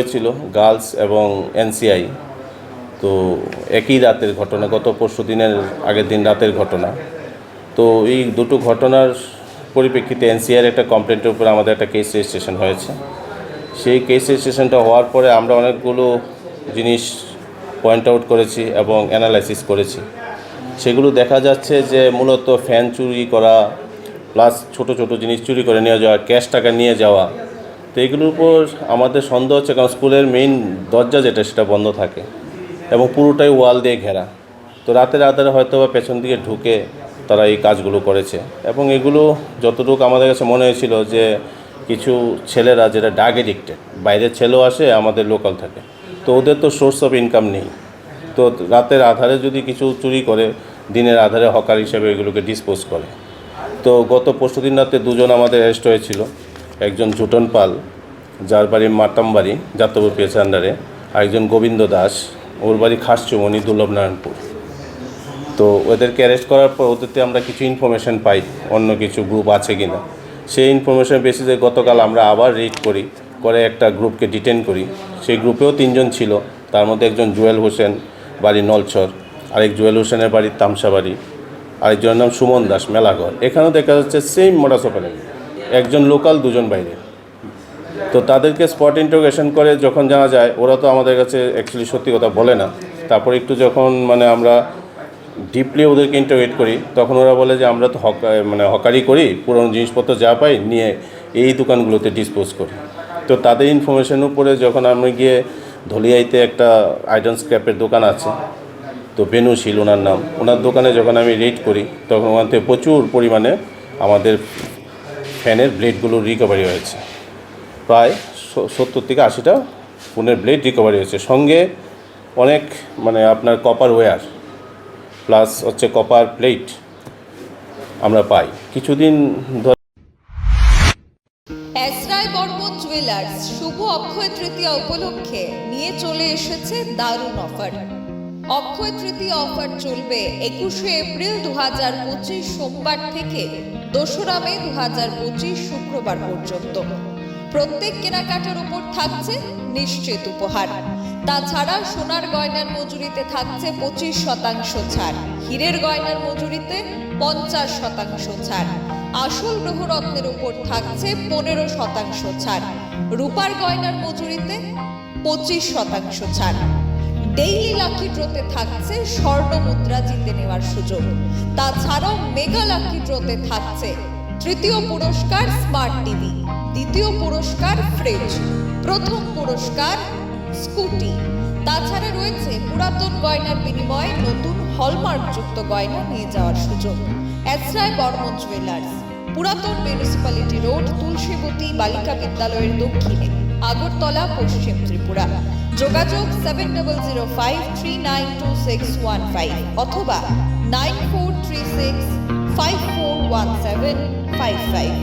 হয়েছিল গার্লস এবং এনসিআই। তো একই রাতের ঘটনা, গত পরশু দিনের আগের দিন রাতের ঘটনা। তো এই দুটো ঘটনার পরিপ্রেক্ষিতে এনসিআইয়ের একটা কমপ্লেন্টের উপর আমাদের একটা কেস রেজিস্ট্রেশন হয়েছে। সেই কেস রেজিস্ট্রেশনটা হওয়ার পরে আমরা অনেকগুলো জিনিস পয়েন্ট আউট করেছি এবং অ্যানালাইসিস করেছি। সেগুলো দেখা যাচ্ছে যে মূলত ফ্যান চুরি করা প্লাস ছোট ছোট জিনিস চুরি করে নিয়ে যাওয়া, ক্যাশ টাকা নিয়ে যাওয়া। তো এগুলোর উপর আমাদের সন্দেহ হচ্ছে, কারণ স্কুলের মেইন দরজা যেটা সেটা বন্ধ থাকে এবং পুরোটাই ওয়াল দিয়ে ঘেরা। তো রাতের আধারে হয়তো বা পেছন দিকে ঢুকে তারা এই কাজগুলো করেছে। এবং এগুলো যতটুকু আমাদের কাছে মনে হয়েছিল যে কিছু ছেলেরা যেটা ড্রাগ এডিক্টেড, বাইরের ছেলেও আসে, আমাদের লোকাল থাকে, তো ওদের তো সোর্স অফ ইনকাম নেই। তো রাতের আধারে যদি কিছু চুরি করে, দিনের আধারে হকার হিসেবে এগুলোকে ডিসপোজ করে। তো গত পরশুদিন রাতে দুজন আমাদের অ্যারেস্ট হয়েছিল। একজন জুটন পাল, যার বাড়ি মাতামবাড়ি যাত্রাপুর পিএসের আন্ডারে, আরেকজন গোবিন্দ দাস, ওর বাড়ি খাসচুমনি দুর্লভনারায়ণপুর। তো ওদেরকে অ্যারেস্ট করার পর ওদেরতে আমরা কিছু ইনফরমেশন পাই অন্য কিছু গ্রুপ আছে কিনা। সেই ইনফরমেশন বেসিসে গতকাল আমরা আবার রেড করে একটা গ্রুপকে ডিটেন করি। সেই গ্রুপেও 3 জন ছিল, তার মধ্যে একজন জুয়েল হোসেন, বাড়ি নলছর, আরেক জুয়েল হোসেনের বাড়ি তামসাবাড়ি, আরেকজনের নাম সুমন দাস, মেলাঘর। এখানেও দেখা যাচ্ছে সেম মোডাস অপারেন্ডি, একজন লোকাল, দুজন বাইরে। তো তাদেরকে স্পট ইন্টারোগেশন করে যখন জানা যায়, ওরা তো আমাদের কাছে অ্যাকচুয়ালি সত্যি কথা বলে না। তারপর একটু যখন আমরা ডিপলি ওদেরকে ইন্টারোগেট করি, তখন ওরা বলে যে আমরা তো হকারি করি, পুরনো জিনিসপত্র যা পাই নিয়ে এই দোকানগুলোতে ডিসপোজ করি। তো তাদের ইনফরমেশনের উপরে যখন আমি গিয়ে ধলিয়াইতে একটা আইডন স্ক্র্যাপের দোকান আছে, তো বেনুশীল ওনার নাম, ওনার দোকানে যখন আমি রেড করি, তখন ওখান থেকে প্রচুর পরিমাণে আমাদের ফ্যানের ব্লেডগুলো রিকভারি হয়েছে। প্রায় 70 থেকে 80টা ফোনের ব্লেড রিকভারি হয়েছে। সঙ্গে অনেক আপনার কপার ওয়্যার প্লাস হচ্ছে কপার প্লেট আমরা পাই কিছুদিন ধরে। এসরাই বর্মন জুয়েলার্স শুভ অক্ষয় তৃতীয়া উপলক্ষে নিয়ে চলে এসেছে দারুণ অফার। অক্ষয় তৃতীয়া অফার চলবে 21শে এপ্রিল 2025 সোমবার থেকে 2রা মে 2025 শুক্রবার পর্যন্ত। প্রত্যেক কেনাকাটার উপর থাকছে নিশ্চিত উপহার। তাছাড়া সোনার গয়নার মজুরিতে থাকছে 25% ছাড়, হীরের গয়নার মজুরিতে 50% ছাড়, আসল গ্রহরত্নের উপর থাকছে 15% ছাড়, রূপার গয়নার মজুরিতে 25% ছাড়। ডেইলি লাকি ড্রোতে থাকছে স্বর্ণ মুদ্রা জিতে নেওয়ার সুযোগ। তাছাড়াও মেগা লাকি ড্রোতে থাকছে তৃতীয় পুরস্কার স্মার্ট টিভি, দ্বিতীয় পুরস্কার ফ্রিজ, প্রথম পুরস্কার স্কুটি। তাছাড়া রয়েছে পুরাতন গয়নার বিনিময়ে নতুন হলমার্কযুক্ত গয়না নিয়ে যাওয়ার সুযোগ। এসরাই বর্মন জুয়েলার্স, পুরাতন মিউনিসিপ্যালিটি রোড, তুলসীবতী বালিকা বিদ্যালয়ের দক্ষিণে, আগরতলা, পশ্চিম ত্রিপুরা। যোগাযোগ 7005392615 অথবা 9436541755।